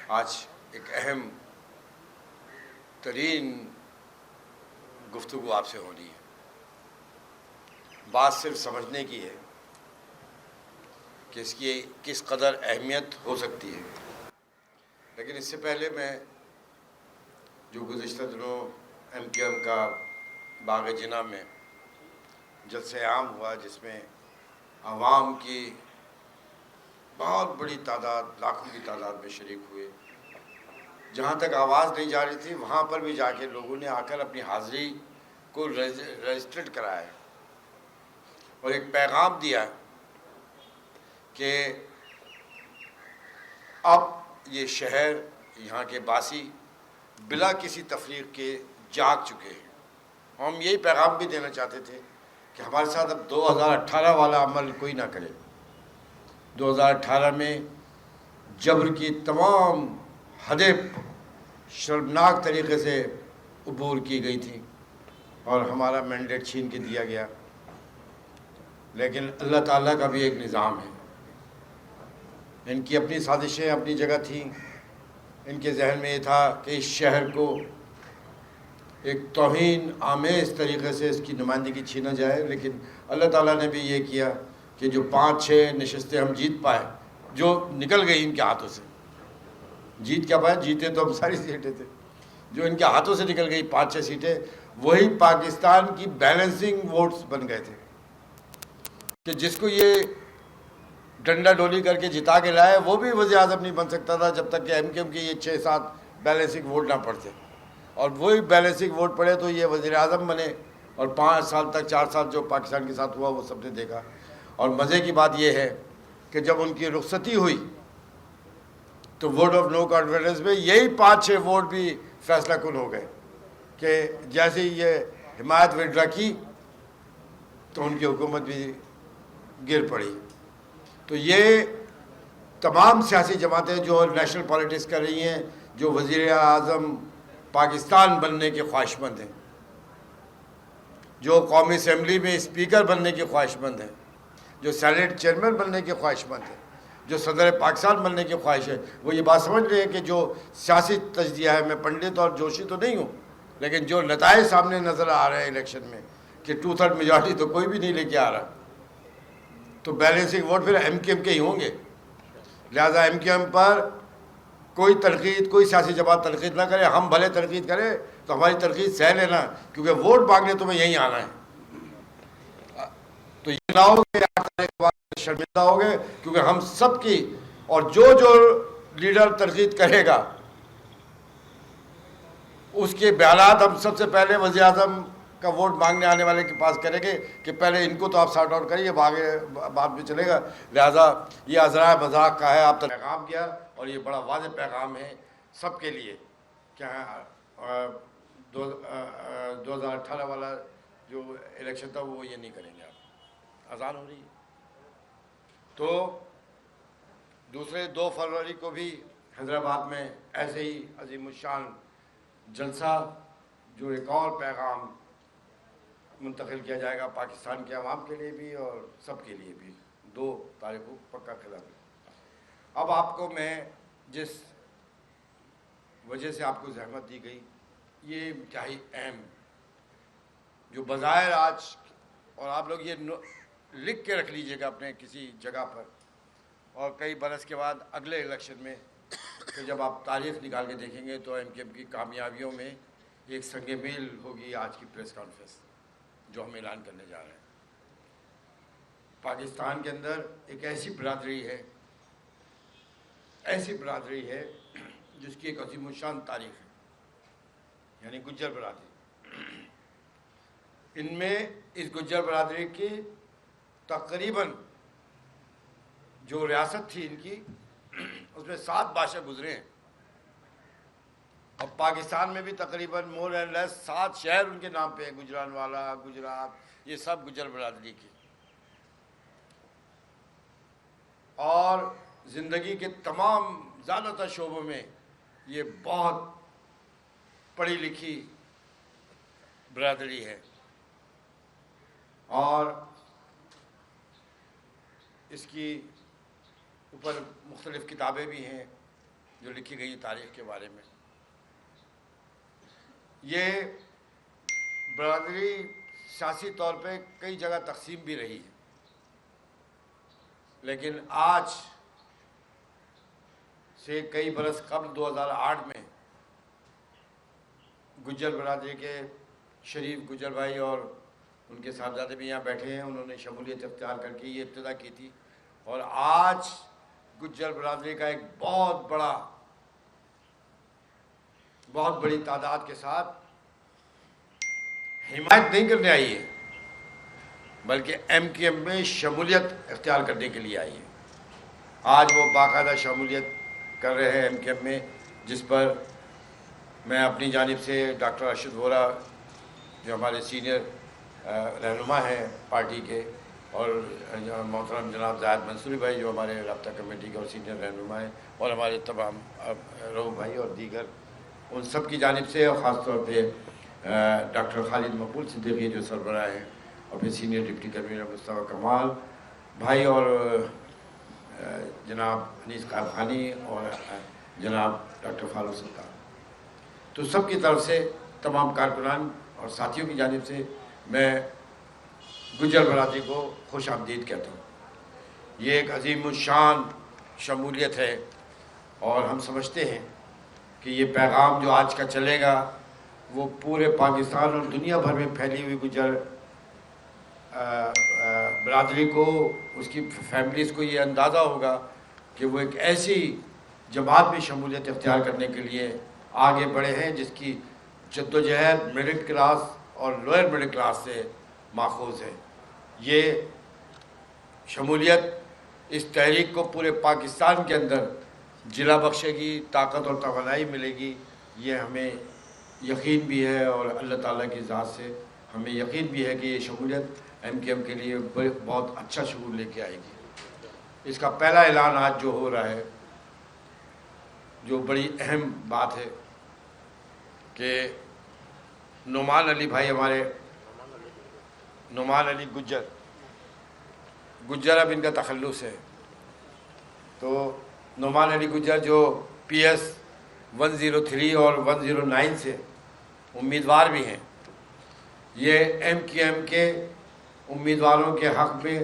آج ایک اہم ترین گفتگو آپ سے ہونی ہے. بات صرف سمجھنے کی ہے کہ اس کی کس قدر اہمیت ہو سکتی ہے. لیکن اس سے پہلے میں جو گزشتہ دنوں ایم کیو ایم کا باغ جناح میں جلسہ عام ہوا، جس میں عوام کی بہت بڑی تعداد، لاکھوں کی تعداد میں شریک ہوئے، جہاں تک آواز نہیں جا رہی تھی وہاں پر بھی جا کے لوگوں نے آ کر اپنی حاضری کو رجسٹرڈ کرایا ہے اور ایک پیغام دیا کہ اب یہ شہر، یہاں کے باسی بلا کسی تفریق کے جاگ چکے ہیں. ہم یہی پیغام بھی دینا چاہتے تھے کہ ہمارے ساتھ اب 2018 والا عمل کوئی نہ کرے. 2018 میں جبر کی تمام حدیں شرمناک طریقے سے عبور کی گئی تھی اور ہمارا مینڈیٹ چھین کے دیا گیا. لیکن اللہ تعالیٰ کا بھی ایک نظام ہے. ان کی اپنی سازشیں اپنی جگہ تھیں. ان کے ذہن میں یہ تھا کہ اس شہر کو ایک توہین آمیز طریقے سے اس کی نمائندگی چھینا جائے. لیکن اللہ تعالیٰ نے بھی یہ کیا کہ جو 5-6 نشستیں ہم جیت پائے، جو نکل گئی ان کے ہاتھوں سے. جیت کیا پائے؟ جیتے تو ہم ساری سیٹیں تھے. جو ان کے ہاتھوں سے نکل گئی 5-6 سیٹیں، وہی پاکستان کی بیلنسنگ ووٹس بن گئے تھے کہ جس کو یہ ڈنڈا ڈولی کر کے جتا کے لائے وہ بھی وزیر اعظم نہیں بن سکتا تھا جب تک کہ ایم کیو ایم کے یہ 6-7 بیلنسنگ ووٹ نہ پڑتے. اور وہی بیلنسنگ ووٹ پڑے تو یہ وزیر اعظم بنے. اور 5 سال تک 4 سال جو پاکستان کے ساتھ ہوا وہ سب نے دیکھا. اور مزے کی بات یہ ہے کہ جب ان کی رخصتی ہوئی تو ووٹ آف نو کانفیڈنس میں یہی 5-6 ووٹ بھی فیصلہ کن ہو گئے کہ جیسے ہی یہ حمایت وڈرا کی تو ان کی حکومت بھی گر پڑی. تو یہ تمام سیاسی جماعتیں جو نیشنل پالیٹکس کر رہی ہیں، جو وزیر اعظم پاکستان بننے کے خواہش مند ہیں، جو قومی اسمبلی میں اسپیکر بننے کے خواہش مند ہیں، جو سینیٹ چیئرمین بننے کے خواہش مند ہیں، جو صدر پاکستان بننے کی خواہش ہے، وہ یہ بات سمجھ رہے ہیں کہ جو سیاسی تجزیہ ہے، میں پنڈت اور جوشی تو نہیں ہوں، لیکن جو نتائج سامنے نظر آ رہے ہیں الیکشن میں کہ 2/3 میجارٹی تو کوئی بھی نہیں لے کے آ رہا، تو بیلنسنگ ووٹ پھر ایم کیو ایم کے ہی ہوں گے. لہٰذا ایم کیو ایم پر کوئی تنقید، کوئی سیاسی جماعت تنقید نہ کرے. ہم بھلے تنقید کریں تو ہماری تنقید سہ لینا، کیونکہ ووٹ مانگنے تمہیں یہیں آنا ہے. تو یہ نہ ہو کہ آنے کے بعد شرمندہ ہو گئے، کیونکہ ہم سب کی، اور جو لیڈر تنقید کرے گا اس کے بیانات ہم سب سے پہلے وزیر اعظم کا ووٹ مانگنے آنے والے کے پاس کریں گے کہ پہلے ان کو تو آپ سارٹ آؤٹ کریے، بعد میں چلے گا. لہٰذا یہ عذرائے مذاق کا ہے. آپ تک پیغام کیا اور یہ بڑا واضح پیغام ہے سب کے لیے کہ 2018 والا جو الیکشن تھا وہ یہ نہیں کریں گے. آپ اذان ہو رہی ہے. تو دوسرے 2 فروری کو بھی حیدرآباد میں ایسے ہی عظیم الشان جلسہ، جو ایک اور پیغام منتقل کیا جائے گا پاکستان کے عوام کے لیے بھی اور سب کے لیے بھی. 2 تاریخ کو پکا خلاف. اب آپ کو میں جس وجہ سے آپ کو زحمت دی گئی، یہ انتہائی اہم، جو بظاہر آج، اور آپ لوگ یہ لکھ کے رکھ لیجئے گا اپنے کسی جگہ پر، اور کئی برس کے بعد اگلے الیکشن میں کہ جب آپ تاریخ نکال کے دیکھیں گے تو ایم کیو ایم کی کامیابیوں میں ایک سنگ میل ہوگی آج کی پریس کانفرنس جو ہم اعلان کرنے جا رہے ہیں. پاکستان کے اندر ایک ایسی برادری ہے جس کی ایک عظیم الشان تاریخ ہے، یعنی گجر برادری. ان میں اس گجر برادری کی تقریباً جو ریاست تھی ان کی، اس میں 7 بادشاہ گزرے ہیں. اور پاکستان میں بھی تقریباً مور اینڈ لیس 7 شہر ان کے نام پہ ہیں. گجرانوالا، گجرات، یہ سب گجر برادری کی. اور زندگی کے تمام زیادہ تر شعبوں میں یہ بہت پڑھی لکھی برادری ہے. اور اس کی اوپر مختلف کتابیں بھی ہیں. جو لکھی گئی تاریخ کے بارے میں. یہ برادری سیاسی طور پہ کئی جگہ تقسیم بھی رہی ہے، لیکن آج سے کئی برس قبل 2008 میں گجر برادری کے شریف گجر بھائی اور ان کے صاحبزادے بھی یہاں بیٹھے ہیں، انہوں نے شمولیت اختیار کر کے یہ ابتدا کی تھی، اور آج گجر برادری کا ایک بہت بڑی تعداد کے ساتھ حمایت نہیں کرنے آئی ہے، بلکہ ایم کیو ایم میں شمولیت اختیار کرنے کے لیے آئی ہے. آج وہ باقاعدہ شمولیت کر رہے ہیں ایم کیو ایم میں، جس پر میں اپنی جانب سے ڈاکٹر ارشد وورا جو ہمارے سینئر رہنما ہیں پارٹی کے، اور محترم جناب زاہد منصوری بھائی جو ہمارے رابطہ کمیٹی کے اور سینئر رہنما ہیں، اور ہمارے تمام روح بھائی اور دیگر، ان سب کی جانب سے، اور خاص طور پہ ڈاکٹر خالد مقبول صدیقی جو سربراہ ہیں، اور پھر سینئر ڈپٹی کنوینر مصطفیٰ کمال بھائی، اور جناب انیس کارخانی اور جناب ڈاکٹر فاروق سلطان، تو سب کی طرف سے تمام کارکنان اور ساتھیوں کی جانب سے میں گجر برادری کو خوش آمدید کہتا ہوں. یہ ایک عظیم الشان شمولیت ہے، اور ہم سمجھتے ہیں کہ یہ پیغام جو آج کا چلے گا وہ پورے پاکستان اور دنیا بھر میں پھیلی ہوئی گجر برادری کو، اس کی فیملیز کو یہ اندازہ ہوگا کہ وہ ایک ایسی جماعت میں شمولیت اختیار کرنے کے لیے آگے بڑھے ہیں جس کی جدوجہد مڈل کلاس اور لوئر مڈل کلاس سے ماخوذ ہے. یہ شمولیت اس تحریک کو پورے پاکستان کے اندر جلا بخشے گی، طاقت اور توانائی ملے گی، یہ ہمیں یقین بھی ہے، اور اللہ تعالیٰ کی ذات سے ہمیں یقین بھی ہے کہ یہ شمولیت ایم کیو ایم کے لیے بہت اچھا شعور لے کے آئے گی. اس کا پہلا اعلان آج جو ہو رہا ہے، جو بڑی اہم بات ہے کہ نعمان علی بھائی، ہمارے نعمان علی گجر اب ان کا تخلص ہے، تو نعمان علی گجر جو پی ایس 103 اور 109 سے امیدوار بھی ہیں، یہ ایم کیو ایم کے امیدواروں کے حق میں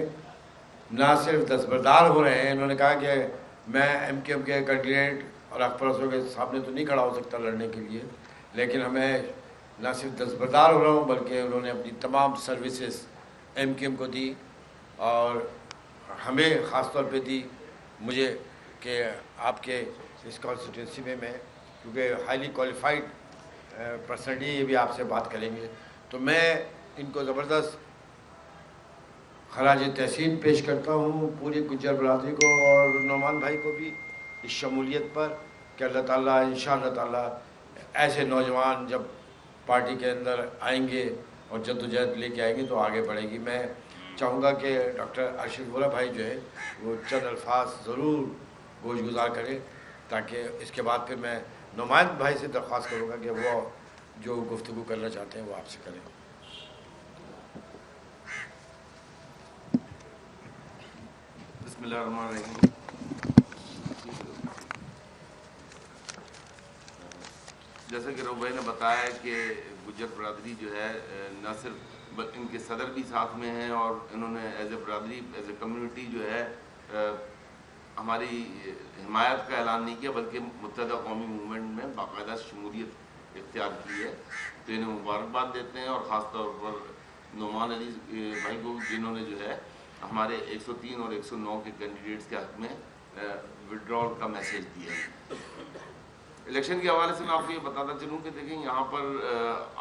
نہ صرف دستبردار ہو رہے ہیں. انہوں نے کہا کہ میں ایم کیو ایم کے کینڈیڈیٹ اور حق پرستوں کے سامنے تو نہیں کھڑا ہو سکتا لڑنے کے لیے، لیکن ہمیں نہ صرف دستبردار ہو رہا ہوں، بلکہ انہوں نے اپنی تمام سروسز ایم کیو ایم کو دی، اور ہمیں خاص طور پہ دی، مجھے، کہ آپ کے اس کانسٹیٹوینسی میں کیونکہ ہائیلی کوالیفائڈ پرسنلی یہ بھی آپ سے بات کریں گے، تو میں ان کو زبردست خراج تحسین پیش کرتا ہوں، پوری گجر برادری کو اور نعمان بھائی کو بھی، اس شمولیت پر، کہ اللہ تعالیٰ انشاءاللہ تعالیٰ ایسے نوجوان جب پارٹی کے اندر آئیں گے اور جدوجہد لے کے آئیں گے تو آگے بڑھے گی. میں چاہوں گا کہ ڈاکٹر ارشد وورا بھائی جو ہے وہ چند الفاظ ضرور گوش گزار کریں، تاکہ اس کے بعد پھر میں نعمان بھائی سے درخواست کروں گا کہ وہ جو گفتگو کرنا چاہتے ہیں وہ آپ سے کریں. بسم اللہ الرحمن الرحیم. جیسا کہ روح بھائی نے بتایا کہ گجر برادری جو ہے نہ صرف ان کے صدر بھی ساتھ میں ہیں، اور انہوں نے ایز اے برادری، ایز اے کمیونٹی جو ہے ہماری حمایت کا اعلان نہیں کیا، بلکہ متحدہ قومی موومنٹ میں باقاعدہ شمولیت اختیار کی ہے. تو انہیں مبارکباد دیتے ہیں، اور خاص طور پر نعمان علی بھائی کو، جنہوں نے جو ہے ہمارے 103 اور 109 کے کینڈیڈیٹس کے حق میں وڈرال کا میسیج دیا ہے. الیکشن کے حوالے سے میں آپ کو یہ بتاتا چلوں کہ دیکھیں یہاں پر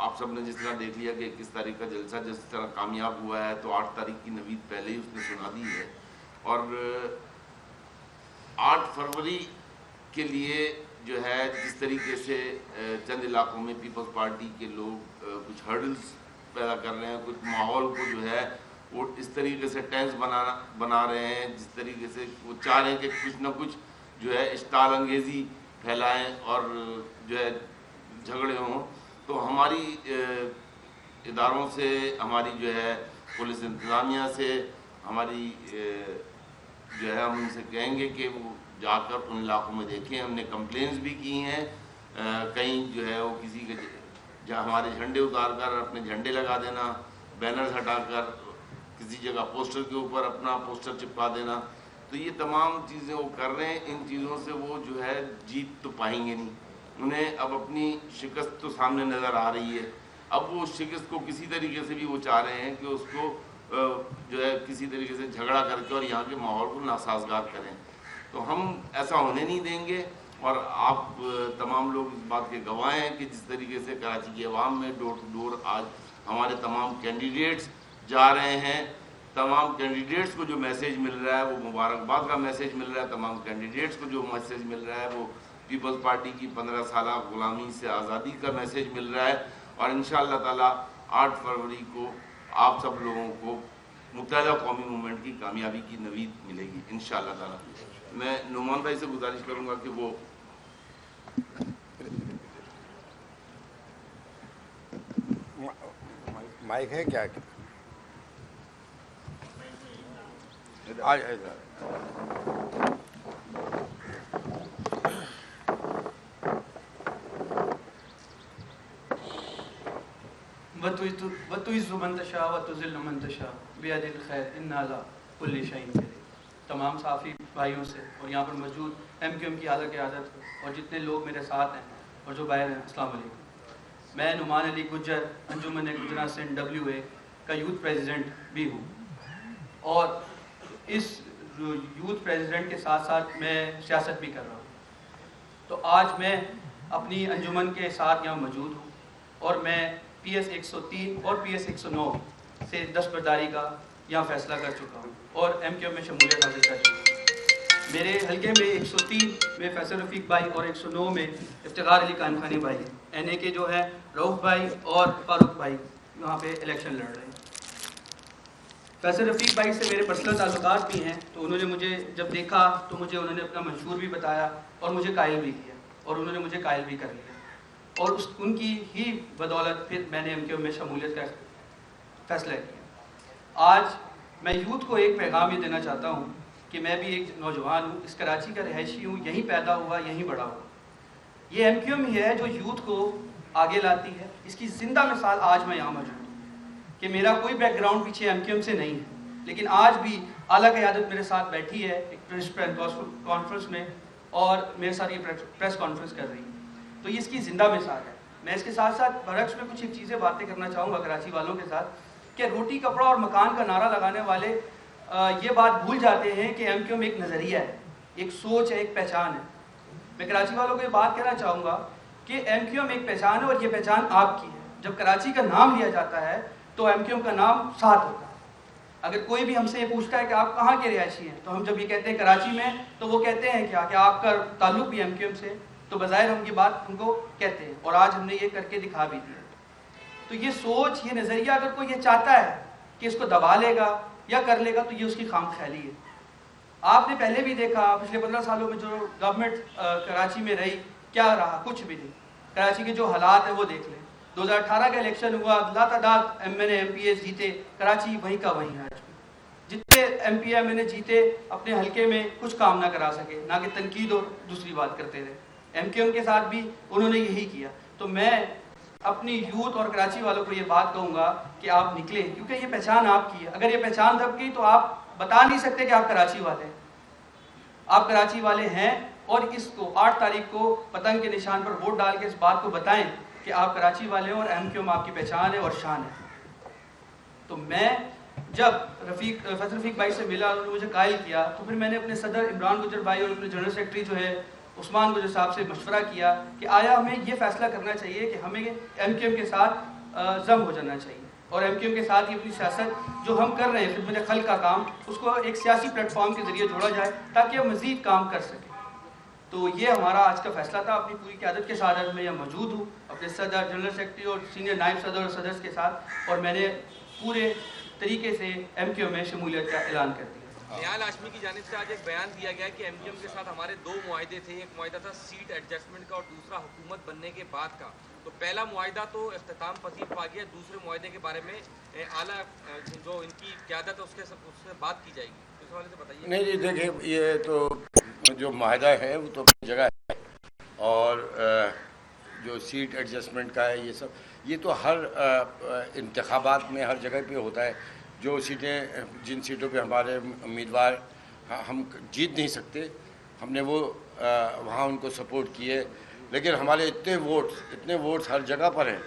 آپ سب نے جس طرح دیکھ لیا کہ 21 تاریخ کا جلسہ جس طرح کامیاب ہوا ہے، تو 8 تاریخ کی نوید پہلے ہی اس نے سنا دی ہے، اور 8 فروری کے لیے جو ہے جس طریقے سے چند علاقوں میں پیپلز پارٹی کے لوگ کچھ ہرڈلز پیدا کر رہے ہیں، کچھ ماحول کو جو ہے وہ اس طریقے سے ٹینس بنا رہے ہیں، جس طریقے سے وہ چاہ رہے ہیں کہ کچھ نہ کچھ جو ہے اشتعال انگیزی پھیلائیں اور جو ہے جھگڑے ہوں. تو ہماری اداروں سے، ہماری جو ہے پولیس انتظامیہ سے، ہماری جو ہے ہم ان سے کہیں گے کہ وہ جا کر ان علاقوں میں دیکھیں. ہم نے کمپلینس بھی کی ہیں. کہیں جو ہے وہ کسی کے جہاں ہمارے جھنڈے اتار کر اپنے جھنڈے لگا دینا, بینرز ہٹا کر کسی جگہ پوسٹر کے اوپر اپنا پوسٹر چپکا دینا, تو یہ تمام چیزیں وہ کر رہے ہیں. ان چیزوں سے وہ جو ہے جیت تو پائیں گے نہیں. انہیں اب اپنی شکست تو سامنے نظر آ رہی ہے. اب وہ شکست کو کسی طریقے سے بھی وہ چاہ رہے ہیں کہ اس کو جو ہے کسی طریقے سے جھگڑا کر کے اور یہاں کے ماحول کو ناسازگار کریں. تو ہم ایسا ہونے نہیں دیں گے. اور آپ تمام لوگ اس بات کے گواہ ہیں کہ جس طریقے سے کراچی کی عوام میں ڈور ٹو ڈور آج ہمارے تمام کینڈیڈیٹس جا رہے ہیں, تمام کینڈیڈیٹس کو جو میسیج مل رہا ہے وہ مبارکباد کا میسیج مل رہا ہے. تمام کینڈیڈیٹس کو جو میسیج مل رہا ہے وہ پیپلز پارٹی کی 15 سالہ غلامی سے آزادی کا میسیج مل رہا ہے. اور انشاءاللہ تعالی 8 فروری کو آپ سب لوگوں کو متحدہ قومی موومنٹ کی کامیابی کی نوید ملے گی انشاءاللہ تعالی. میں نعمان بھائی سے گزارش کروں گا کہ وہ مائک ہے کیا؟ وَتُعِزُّ مَن تَشَاءُ وَتُذِلُّ مَن تَشَاءُ بِيَدِكَ الْخَيْرُ إِنَّكَ عَلَىٰ كُلِّ شَيْءٍ قَدِيرٌ. تمام صحافی بھائیوں سے اور یہاں پر موجود ایم کیو ایم کی اعلیٰ قیادت اور جتنے لوگ میرے ساتھ ہیں اور جو باہر ہیں, السلام علیکم. میں نعمان علی گجر انجمن گجراں سندھ WA کا یوتھ پریزیڈنٹ بھی ہوں, اور اس یوتھ پریزیڈنٹ کے ساتھ ساتھ میں سیاست بھی کر رہا ہوں. تو آج میں اپنی انجمن کے ساتھ یہاں موجود ہوں اور میں PS 103 اور PS 109 سے دستبرداری کا یہاں فیصلہ کر چکا ہوں اور ایم کیو ایم میں شمولیت حاصل کر چکا ہوں. میرے حلقے میں 103 میں فیصل رفیق بھائی اور 109 میں افتخار علی کانخانی بھائی ہیں. NA کے جو ہے رؤف بھائی اور فاروق بھائی وہاں پہ الیکشن لڑ رہے ہیں. فیصل رفیق بھائی سے میرے پرسنل تعلقات بھی ہیں, تو انہوں نے مجھے جب دیکھا تو مجھے انہوں نے اپنا منشور بھی بتایا اور مجھے قائل بھی کیا, اور انہوں نے مجھے قائل بھی کر لیا, اور ان کی ہی بدولت پھر میں نے ایم کیو ایم میں شمولیت کا فیصلہ کیا. آج میں یوتھ کو ایک پیغام یہ دینا چاہتا ہوں کہ میں بھی ایک نوجوان ہوں, اس کراچی کا رہائشی ہوں, یہیں پیدا ہوا, یہیں بڑا ہوا. یہ ایم کیو ایم ہی ہے جو یوتھ کو آگے لاتی ہے. اس کی زندہ مثال آج میں یہاں موجود ہوں کہ میرا کوئی بیک گراؤنڈ پیچھے ایم کیو ایم سے نہیں ہے, لیکن آج بھی اعلیٰ قیادت میرے ساتھ بیٹھی ہے ایک پریس کانفرنس میں, اور میرے ساتھ یہ پریس کانفرنس کر رہی ہے. تو یہ اس کی زندہ مثال ہے. میں اس کے ساتھ ساتھ برعکس میں کچھ ایک چیزیں باتیں کرنا چاہوں گا کراچی والوں کے ساتھ, کہ روٹی کپڑا اور مکان کا نعرہ لگانے والے یہ بات بھول جاتے ہیں کہ ایم کیو ایم ایک نظریہ ہے, ایک سوچ ہے, ایک پہچان ہے. میں کراچی والوں کو یہ بات کہنا چاہوں گا کہ ایم کیو ایم ایک پہچان ہے, اور یہ پہچان آپ کی ہے. جب کراچی کا نام لیا جاتا ہے تو ایم کیو ایم کا نام ساتھ ہوتا ہے. اگر کوئی بھی ہم سے یہ پوچھتا ہے کہ آپ کہاں کے رہائشی ہیں, تو ہم جب یہ کہتے ہیں کراچی میں, تو وہ کہتے ہیں کیا کہ آپ کا تعلق بھی ایم کیو ایم سے, تو بظاہر ہم یہ بات ان کو کہتے ہیں, اور آج ہم نے یہ کر کے دکھا بھی دیا. تو یہ سوچ, یہ نظریہ اگر کوئی یہ چاہتا ہے کہ اس کو دبا لے گا یا کر لے گا, تو یہ اس کی خام خیالی ہے. آپ نے پہلے بھی دیکھا پچھلے 15 سالوں میں جو گورنمنٹ کراچی میں رہی, کیا رہا؟ کچھ بھی نہیں. کراچی کے جو حالات ہیں وہ دیکھ لیں. 2018 کا الیکشن ہوا, لاتعداد MNA MPs جیتے, کراچی وہیں کا وہیں ہے. جتنے MP MNA جیتے اپنے حلقے میں کچھ کام نہ کرا سکے, نہ کہ تنقید اور دوسری بات کرتے رہے. ایم کیو ایم کے ساتھ بھی انہوں نے یہی کیا. تو میں اپنی یوتھ اور کراچی والوں کو یہ بات کہوں گا کہ آپ نکلیں, کیونکہ یہ پہچان آپ کی ہے. اگر یہ پہچان دب گئی تو آپ بتا نہیں سکتے کہ آپ کراچی والے ہیں. آپ کراچی والے ہیں, اور اس کو 8 تاریخ کو پتنگ کے نشان پر ووٹ ڈال کے اس بات کو بتائیں کہ آپ کراچی والے ہیں اور ایم کیو ایم آپ کی پہچان ہے اور شان ہے. تو میں جب فیصل رفیق بھائی سے ملا, انہوں نے مجھے قائل کیا, تو پھر میں نے اپنے صدر عمران گجر بھائی اور اپنے جنرل سیکرٹری جو ہے عثمان گجر صاحب سے مشورہ کیا کہ آیا ہمیں یہ فیصلہ کرنا چاہیے کہ ہمیں ایم کیو ایم کے ساتھ ضم ہو جانا چاہیے, اور ایم کیو ایم کے ساتھ یہ اپنی سیاست جو ہم کر رہے ہیں خدمت خلق کا کام, اس کو ایک سیاسی پلیٹ فارم کے ذریعے جوڑا جائے تاکہ ہم مزید کام کر سکیں. تو یہ ہمارا آج کا فیصلہ تھا. اپنی پوری قیادت کے ساتھ میں یہاں موجود ہوں, اپنے صدر, جنرل سیکرٹری اور سینئر نائب صدر اور صدر کے ساتھ, اور میں نے پورے طریقے سے ایم کیو ایم میں شمولیت کا اعلان کر دیا. نیال ہاشمی کی جانب سے آج ایک بیان دیا گیا کہ ایم کیو ایم کے ساتھ ہمارے 2 معاہدے تھے. ایک معاہدہ تھا سیٹ ایڈجسٹمنٹ کا اور دوسرا حکومت بننے کے بعد کا. تو پہلا معاہدہ تو اختتام پذیر پا گیا, دوسرے معاہدے کے بارے میں اعلیٰ جو ان کی قیادت ہے اس سے بات کی جائے گی. حوالے سے بتائیے. نہیں جی دیکھیں یہ تو جو معاہدہ ہے وہ تو اپنی جگہ ہے، اور جو سیٹ ایڈجسٹمنٹ کا ہے یہ تو ہر انتخابات میں ہر جگہ پہ ہوتا ہے. جو سیٹیں جن سیٹوں پہ ہمارے امیدوار ہم جیت نہیں سکتے ہم نے وہ وہاں ان کو سپورٹ کیے، لیکن ہمارے اتنے ووٹس ہر جگہ پر ہیں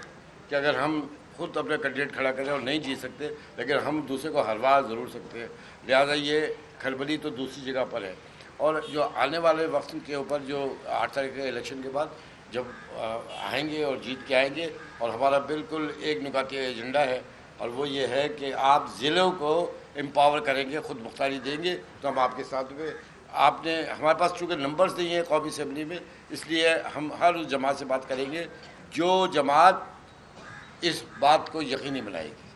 کہ اگر ہم خود اپنا کینڈیڈیٹ کھڑا کریں اور نہیں جیت سکتے لیکن ہم دوسرے کو ہروا ضرور سکتے ہیں. لہٰذا یہ کھلبلی تو دوسری جگہ پر ہے. اور جو آنے والے وقت کے اوپر جو 8 تاریخ کے الیکشن کے بعد جب آئیں گے اور جیت کے آئیں گے، اور ہمارا بالکل ایک نکاتی ایجنڈا ہے، اور وہ یہ ہے کہ آپ ضلعوں کو امپاور کریں گے، خود مختاری دیں گے تو ہم آپ کے ساتھ ہوئے. آپ نے ہمارے پاس چونکہ نمبرز نہیں ہیں قومی اسمبلی میں، اس لیے ہم ہر اس جماعت سے بات کریں گے جو جماعت اس بات کو یقینی بنائے گی.